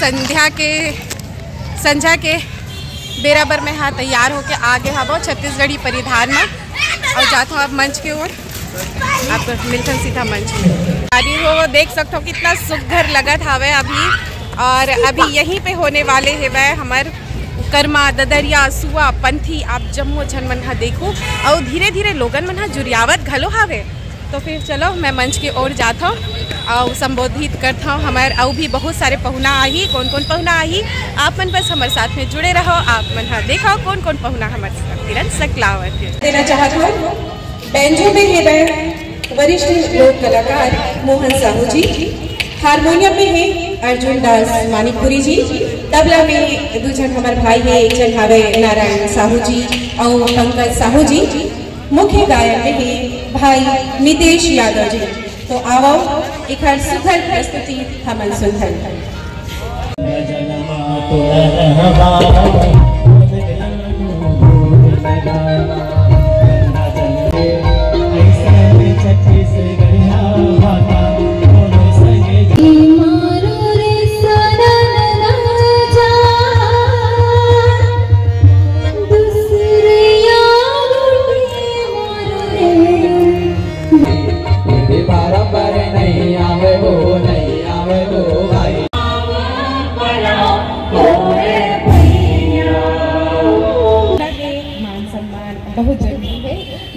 संध्या के बराबर में हाँ तैयार होके आगे हवा छत्तीसगढ़ी परिधान में और जाता हूँ आप मंच की ओर। आप मिलथन सीधा मंच में गाड़ी हो देख सकते हो कितना सुघर लगत हवे अभी। और अभी यहीं पे होने वाले है वह हमार कर्मा ददरिया सुआ पंथी आप जम्मो झन मन हा देखो और धीरे धीरे लोगन मन हा जुरियावत घलो हावे। तो फिर चलो मैं मंच की ओर जाता हूँ और संबोधित करता हूँ। हमारे और भी बहुत सारे पहुना आई। कौन कौन पहुना आई आप मन बस हमारे साथ में जुड़े रहो। आप मन हाँ देखो कौन कौन पहुना हमारे तिरंत सकलावत देना चाहता हूँ। बैंजो में है वरिष्ठ लोक कलाकार मोहन साहू जी, हारमोनियम में है अर्जुन दास मानिकपुरी जी, तबला में दो जन हमारे भाई है, एक जन हवे नारायण साहू जी और पंकज साहू जी, मुख्य गायक में है भाई नितेश यादव जी। तो आओ एक हर सुखद प्रस्तुति हमन सुनथन।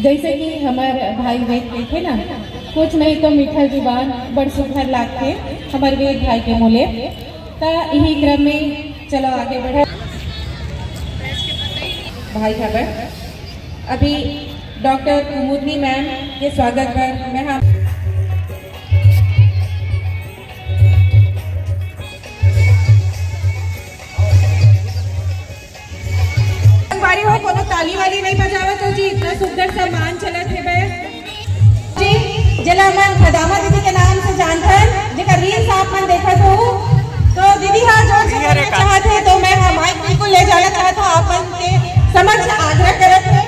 जैसे कि हमारे भाई वेद थे ना, कुछ नहीं तो मीठा जुबान बड़ सुखर लागते हमारे वेद भाई के मोले। तो यही क्रम में चलो आगे बढ़े भाई खबर। अभी डॉक्टर कुमुदनी मैम के स्वागत पर मैं हो कोनो ताली वाली नहीं बजावा तो जी इतना सुंदर सम्मान चलत है जी। जिला मन खदामा दीदी के नाम से जानथन जेकर रील्स आप मन देखत हो। तो दीदी हाँ जोर से बोलना चाहते तो मैं माइक को ले जाना चाहता हूँ आप मन के समझ आग्रह करत है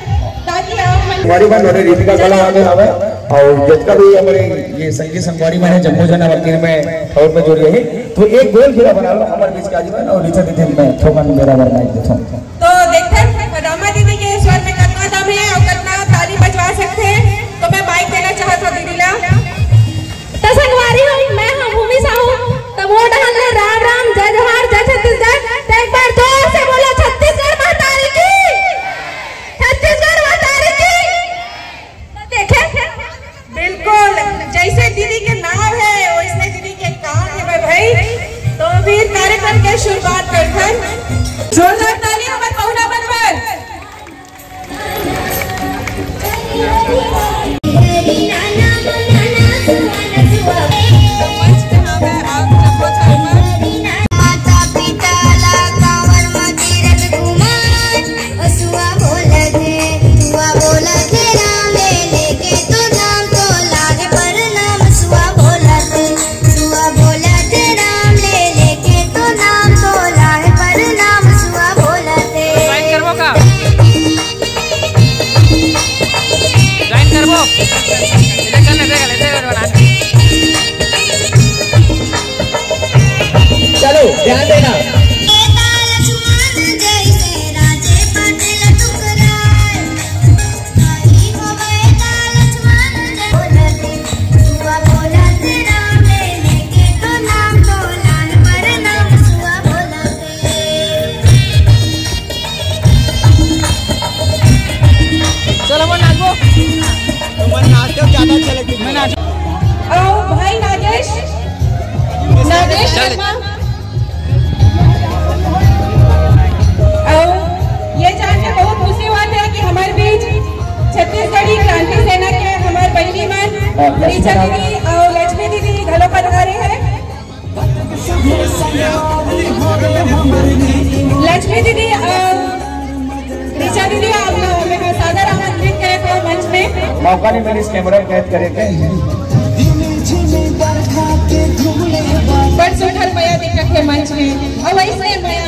ताकि आप मन संगवारी मन और रीतिका कला आगे हवे और जितना भी हमारे ये संगीत संगवारी मन है जम्मू जना वकील में और में जोड़ी है। तो एक गोल घेरा बना लो हमारे बीच के आजीवन और रीचा दीदी में थोकन मेरा बरनाई देथो। तो देखते खदामा दीदी के स्वर में कितना दम है और कितना ताली बजवा सकते हैं। तो मैं माइक देना चाहता हूँ दीदी ला। तो संगवारी हूँ मैं हूँ भूमि साहू। तो वो डाल राम राम जय जोहार जय छत्तीसगढ़। तो एक बार जोर से बोलो छत्तीसगढ़ महतारी की, छत्तीसगढ़ महतारी की। तो देखे बिल्कुल जैसे दीदी के नाम है वैसे दीदी के काम है भाई। तो भी कार्यक्रम की शुरुआत करते हैं। जोरदार ताली हमारे पहुना बनवर। चलो ध्यान देना। चलो वो नाचो, तुम नाचो ज्यादा चलेगी। मैं नाचो। आओ भाई नागेश शर्मा। ये जान के बहुत खुशी हुआ है कि हमारे बीच छत्तीसगढ़ी क्रांति सेना के हमारे बहनी मन रीचा दीदी और लक्ष्मी दीदी घरों पर आ रहे हैं। लक्ष्मी दीदी रीचा दीदी आप सादर आमंत्रित करें तो मंच में। मौका नहीं मिली इस कैमरा कैद करेंगे। बड़ सुंदर मया दिख रखे मंच में और वैसे मया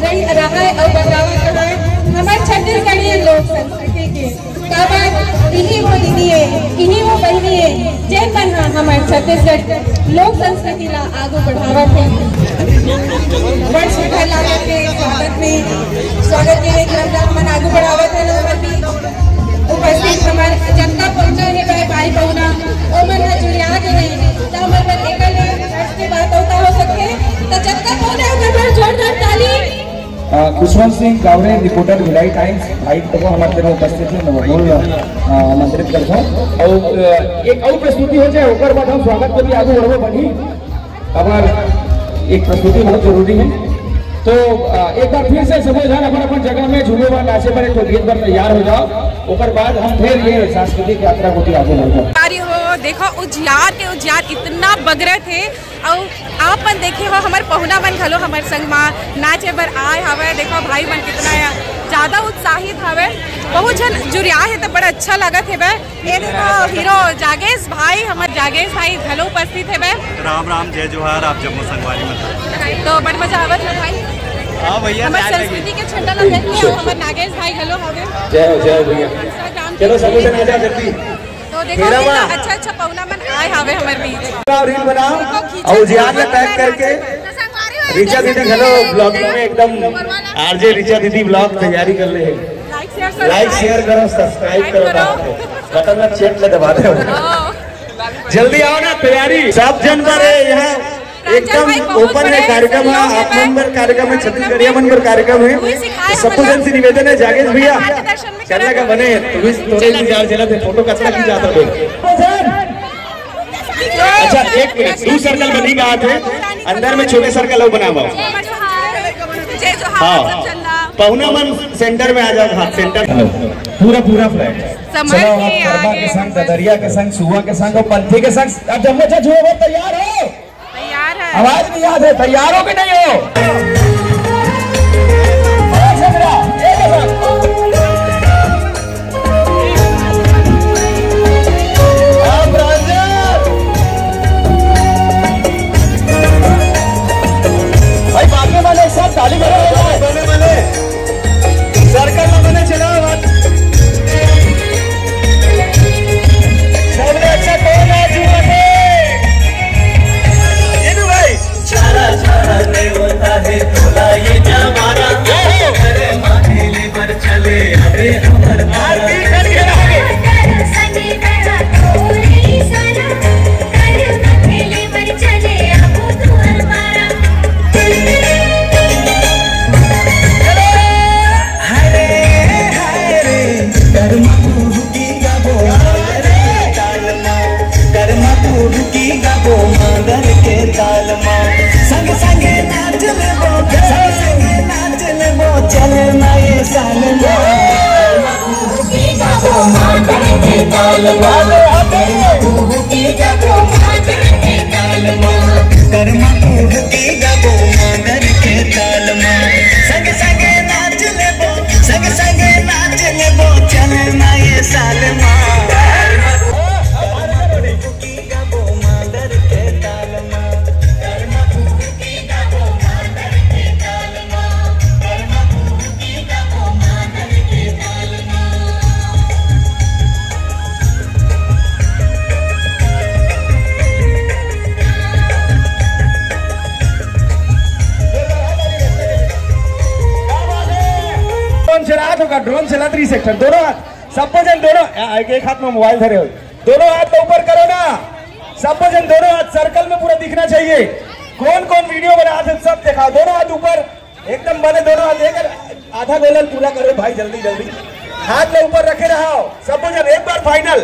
रही रहा है और बदलाव रहा है हमारे छत्तीसगढ़ी लोक संस्कृति के। इही वो दीदी है, इही वो बहनी है जे जेन मन हमारे छत्तीसगढ़ लोक संस्कृति ला आगे बढ़ावत है। बड़ सुखद लागत के स्वागत के क्रम मन आगे बढ़ावत है। उपस्थित हमारे जनता पहुंचा है भाई पहुना ओ मन जुड़िया के है तो हमर मन एकल राष्ट्रीय बात होता हो सके तो जनता पहुंचा ओकर जोरदार ताली। खुशवंत सिंह गावरे रिपोर्टर भिलाई टाइम्स भाई तो हमारे तरफ उपस्थित है बोल आमंत्रित करता और एक और प्रस्तुति हो जाए ओकर बाद हम स्वागत के भी आगे बढ़ो बढ़ी हमार एक प्रस्तुति बहुत जरूरी है। तो एक बार फिर से समझ जान अपन जगह में झूमे बार नाचे पर एक गीत पर तैयार हो जाओ ओकर बाद हम फिर ये सांस्कृतिक यात्रा को आगे बढ़ो। हो देखो उजियार के उजियार इतना बगरे थे और आप मन देखे हो हमारे पहुना मन घलो हमारे संग में नाचे बर आए हवे। देखो भाई मन कितना ज्यादा उत्साहित हवे बहुत जन जुड़िया है तो बड़ा अच्छा लगत है। ये देखो हीरो जागेश भाई हमारे जागेश भाई घलो उपस्थित है। राम राम जय जोहार आप जम्मू संगवारी में तो बड़ मजा आवत है भाई। हाँ भैया हमारे संस्कृति के झंडा ला देखते हो हमारे नागेश भाई घलो हवे। जय भैया चलो सब जन आ जा जल्दी। तो देखो कितना अच्छा अच्छा पहुना मन आए हवे हमारे बीच रील बनाओ और उजियार में पैक करके ऋचा दीदी घलो ब्लॉगिंग में एकदम आरजे ऋचा दीदी ब्लॉग तैयारी कर ले लाइक शेयर करो सब्सक्राइब करो बटन में चेक ले दबा दो जल्दी आओ ना तैयारी सब जन पर यहाँ एकदम ओपन है कार्यक्रम है आप नंबर कार्यक्रम है छत्तीसगढ़िया मन पर कार्यक्रम है। सबको जन से निवेदन है जागेश भैया चलने का बने थोड़े इंतजार चला थे फोटो कचरा की जाता है। अच्छा एक मिनट 2 सर्कल बनी बात है अंदर में छोटे सर्कल और बनाओ। हाँ पहुना मन सेंटर में आ जाओ। हाँ सेंटर पूरा फ्लैट चलो आप गरबा के संग ददरिया के संग सुहा के संग और पंथी के संग अब जम्मू छा जुआ तैयार हो आवाज नहीं याद है तैयार हो कि नहीं हो। भाई बाकी वाले एक साथ ताली बने सर्कल में बने चला सबने अच्छा कौन है जीवन नहीं होता है तोला ये जमाना अरे माथेले पर चले अरे अमर आरती करके रहोगे संगी मेरा कोई सना अरे माथेले पर चले अब तू हमारा हरे हरे कर्मा की गाबो कर्मा की गाबो मगर के ताल मा संग संग नाच ले वो चले ना ये साल की गाबो मगर के ताल मा की गाबो मगर के ताल मा कर्मा की गाबो मगर के ताल मा संग संग नाच ले वो चले ना ये साल मा ड्रोन चला 3 सेक्टर दोनों हाथ सबको जन दोनों एक हाथ में मोबाइल धरे हो दोनों हाथ तो ऊपर करो ना सबको जन दोनों हाथ सर्कल में पूरा दिखना चाहिए। कौन कौन वीडियो बना रहे सब दिखाओ दोनों हाथ ऊपर एकदम बने दोनों हाथ लेकर आधा गोलन पूरा करो भाई जल्दी जल्दी हाथ में ऊपर रखे रहो सबको जन एक बार फाइनल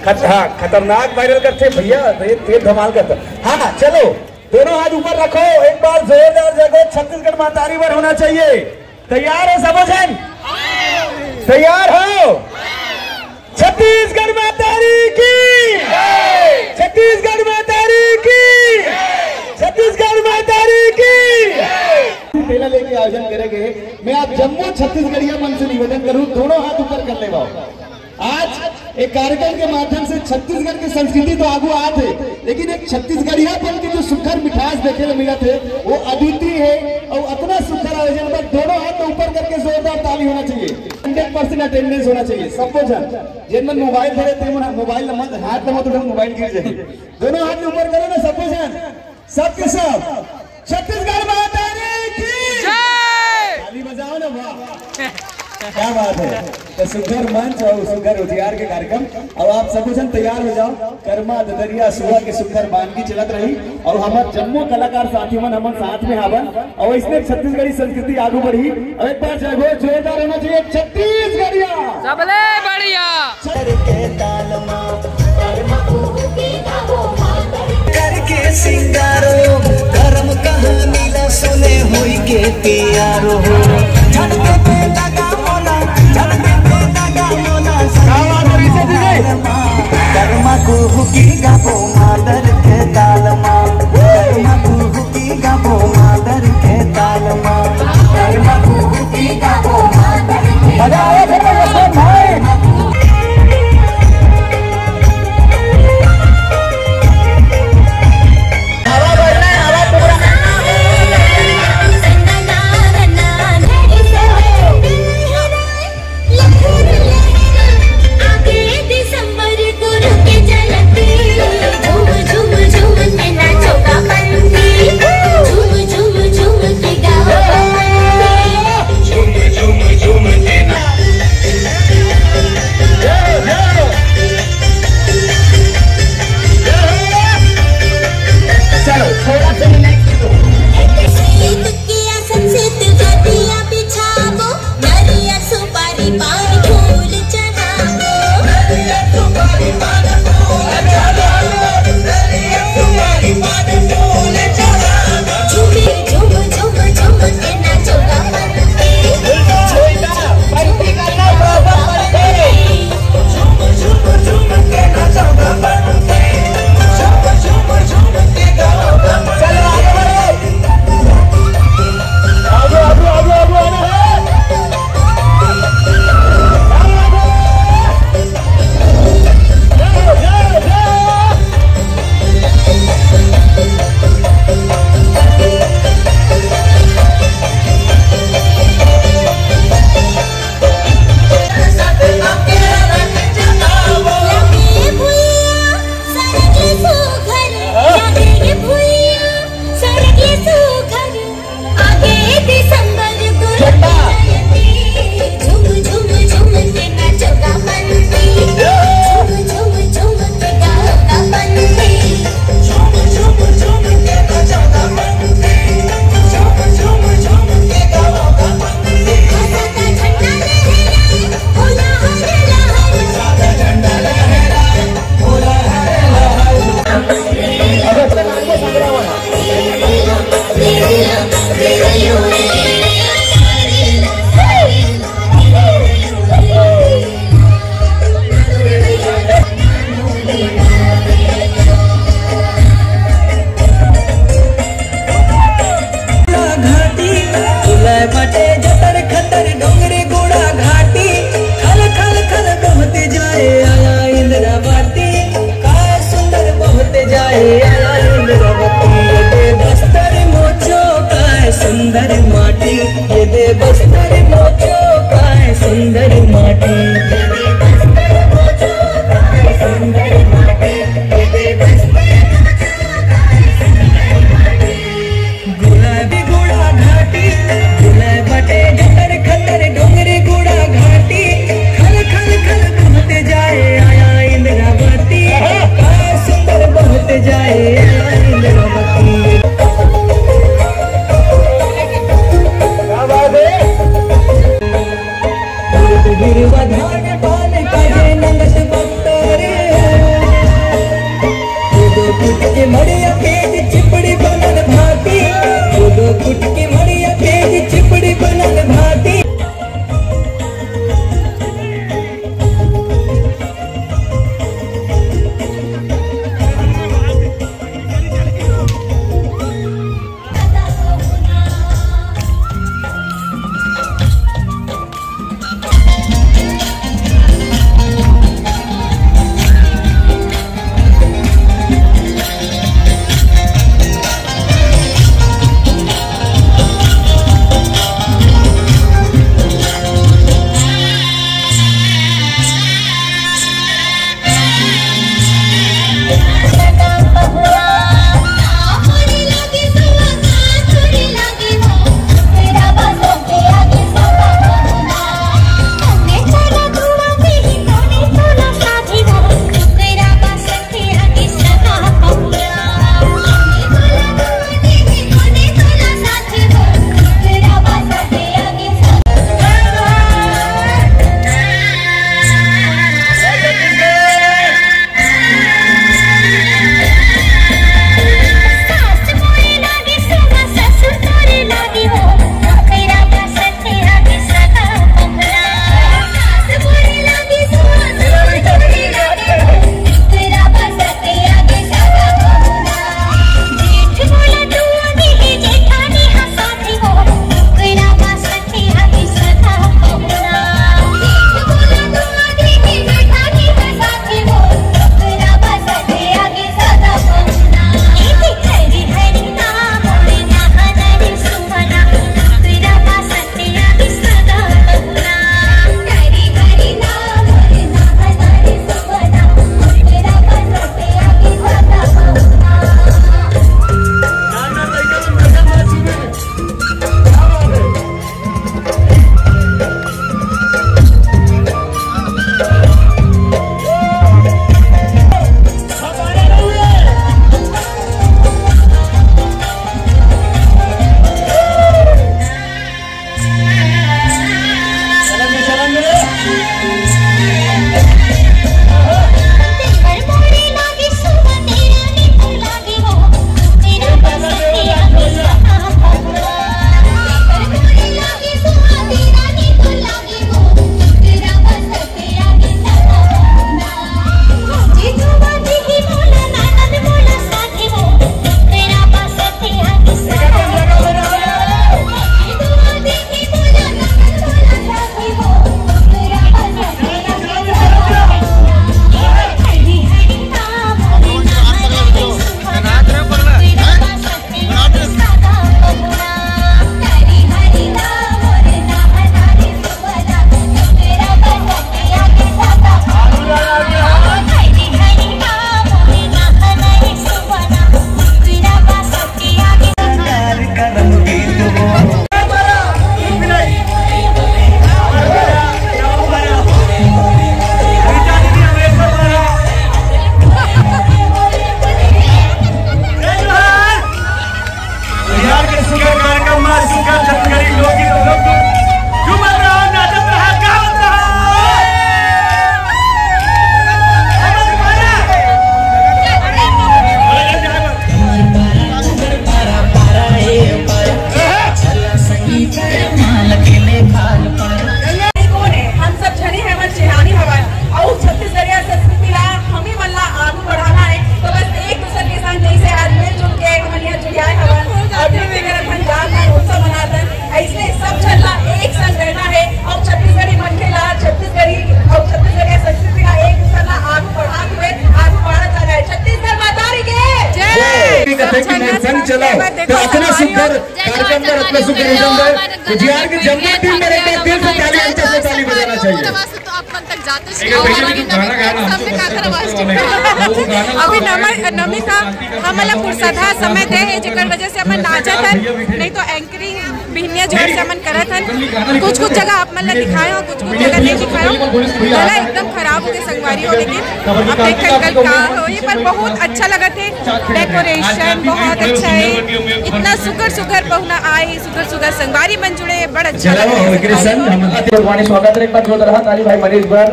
खतरनाक वायरल करते भैया तेज धमाल करते। हाँ चलो दोनों हाथ ऊपर रखो एक बार जोरदार जगह छत्तीसगढ़ मातारी पर होना चाहिए। तैयार हो सबो जन तैयार हो छत्तीसगढ़ मातारी की छत्तीसगढ़ मातारी की छत्तीसगढ़ मातारी की मेला लेके आयोजन करेंगे। मैं आप जम्मू छत्तीसगढ़िया मन से निवेदन करूं दोनों हाथ ऊपर कर ले आज एक कार्यक्रम के माध्यम से छत्तीसगढ़ की संस्कृति तो आगू आते लेकिन एक छत्तीसगढ़ियापन की जो सुखर मिठास देखे ले मिला थे वो अद्वितीय है और अपना सुखर आयोजन में दोनों हाथ ऊपर करके जोरदार ताली होना चाहिए। 100% अटेंडेंस होना चाहिए सबको जन जिनमें मोबाइल धरे थे मोबाइल मत हाथ में तो मोबाइल गिर जाए दोनों हाथ ऊपर करो ना सबको जन सबके सब छत्तीसगढ़ माता की जय ताली बजाओ ना वाह क्या बात है। तो सुघर मंच और सुघर उजियार के कार्यक्रम अब आप सब जन तैयार हो जाओ कर्मा ददरिया सुहा के सुघर बानगी चलत रही और हमारे जम्मू कलाकार साथी मन हम साथ में आवन और इसमें छत्तीसगढ़ी संस्कृति आगू बढ़ी और एक बार जगह जोरदार होना चाहिए छत्तीसगढ़िया सबले बढ़िया करके सिंगारो कर्म कहानी ला सुने होई के प्यारो हो झटके पे लगा मोला झटके पे लगा मोला कर्मा को हुकी गाबो मादर के तालमा कर्मा को हुकी गाबो मादर के तालमा कर्मा को हुकी गाबो मादर के मजा आया भाई दिसंबर गुरु के जलती झूम झूम झूम चला तो इतना सुंदर कार्यक्रम में अपने सुंदर उजियार की जम्मू टीम में एक बार दिल से ताली बजाना चाहिए। अभी नमी का हमला फुर्सत है समय दे है जेकर वजह से हमन नाचत हन, नहीं तो एंकरिंग बिहनिया जोर से हमन करत हन। कुछ जगह आप मन दिखाए हो, कुछ जगह नहीं दिखाए हो। गला एकदम खराब हो गए संगवारी हो, लेकिन अब देख कर का हो ये पर बहुत अच्छा लगा थे। डेकोरेशन बहुत अच्छा है, इतना सुगर पहुना आए, सुगर संगवारी बन जुड़े, बड़ा अच्छा लगा। स्वागत एक बार जो रहा ताली भाई मनीष बार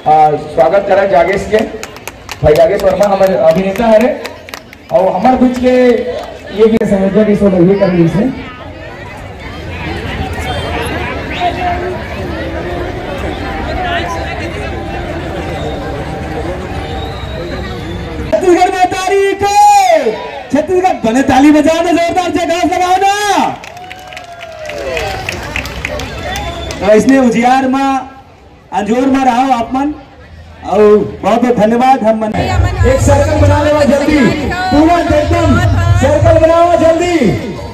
स्वागत करा जागेश के भाई जागेश वर्मा हमारे अभिनेता है और हमारे बीच के ये भी संयोजक इस ये कर से छत्तीसगढ़ में तारीख छत्तीसगढ़ बने ताली बजाओ ना, जोरदार से घास लगाओ ना। तो इसने उजियार में अंजोर में रहो आप मन और बहुत बहुत धन्यवाद। हम मन एक सर्कल बना लेवा जल्दी, पूरा एकदम सर्कल बनाओ जल्दी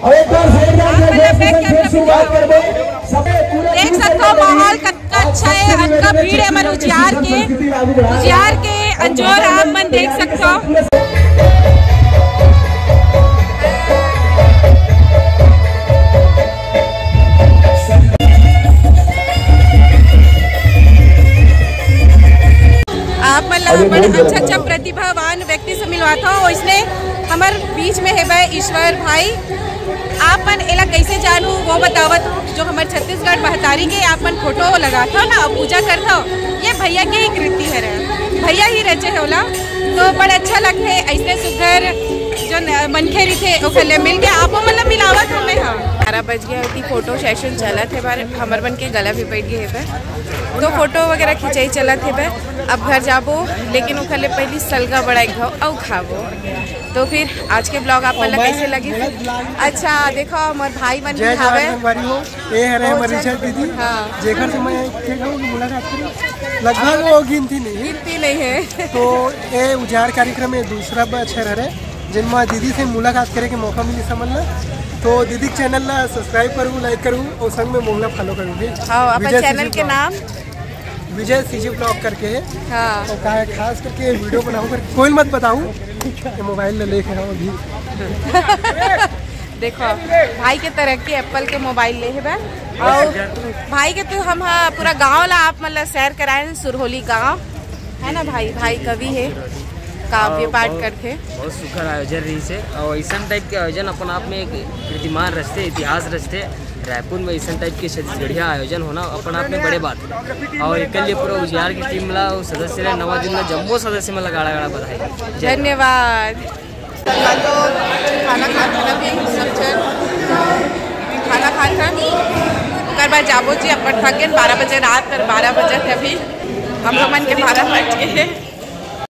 और एक बार फिर शुरुआत कर दो। देख सकते हो माहौल कितना अच्छा है, अच्छा भीड़ है मन उजियार के अंजोर आप मन देख सकते हो। आप मतलब बड़े अच्छा प्रतिभावान व्यक्ति से मिलवाता हो, इसने हमारे बीच में है भाई ईश्वर भाई। आप मन एला कैसे जानू वो बतावत हो, जो हमारे छत्तीसगढ़ बहतारी के आप मन फोटो लगाता हो ना, पूजा करता हो, ये भैया की ही कृति है, भैया ही रचे होला। तो बड़ा अच्छा लगता है ऐसे सुघर जो मनखेरी थे ओखले मिल गया, आपो मतलब मिलावत हो में। हाँ 12 बज गया थी, फोटो सेशन चला थे बार, हमारे बन के गला भी बैठ गए है, तो फोटो वगैरह खिंचाई चला थे। अब घर जाबो, लेकिन ओखले पहली सलगा बड़ाई खाओ और खाबो। तो फिर आज के ब्लॉग आप मतलब कैसे लगी? अच्छा देखो हमारे भाई मन ये हरे हमारी दीदी जेकर से मैं मुलाकात करी लगभग वो गिनती नहीं है। तो ये उजाड़ कार्यक्रम में दूसरा बछर है जिनमें दीदी से मुलाकात करे के मौका मिली समझना। तो दीदी के चैनल ला सब्सक्राइब करूँ, लाइक करूँ और संग में मोहल्ला फॉलो करूँगी। अपने चैनल के नाम विजय सीजी ब्लॉग करके है। हाँ। तो खास करके वीडियो बनाऊँ कर कोई मत बताऊँ, मोबाइल लेके आओ अभी। देखो भाई के तरक्की एप्पल के मोबाइल ले है और भाई के तो हम पूरा गांव ला आप मतलब सैर कराए, सुरहोली गांव है ना भाई। भाई कवि है, काव्य पाठ करते, बहुत सुखद आयोजन रही से और ऐसा टाइप के आयोजन अपन आप में एक कीर्तिमान रचते, इतिहास रचते। रायपुर में ऐसा टाइप के बढ़िया आयोजन होना अपन आप में बड़े बात है। और एक लिए पूरा उजियार की टीम ला सदस्य नवा दिन में जम्मो सदस्य में गाड़ा गाड़ा बधाई, धन्यवाद। तो खाना खाना भी सब खाना खाता ओकर बाद जाबो जी अपन थक गए 12 बजे रात, 12 बजे थे अभी हम लोग मन के 12 बज गए।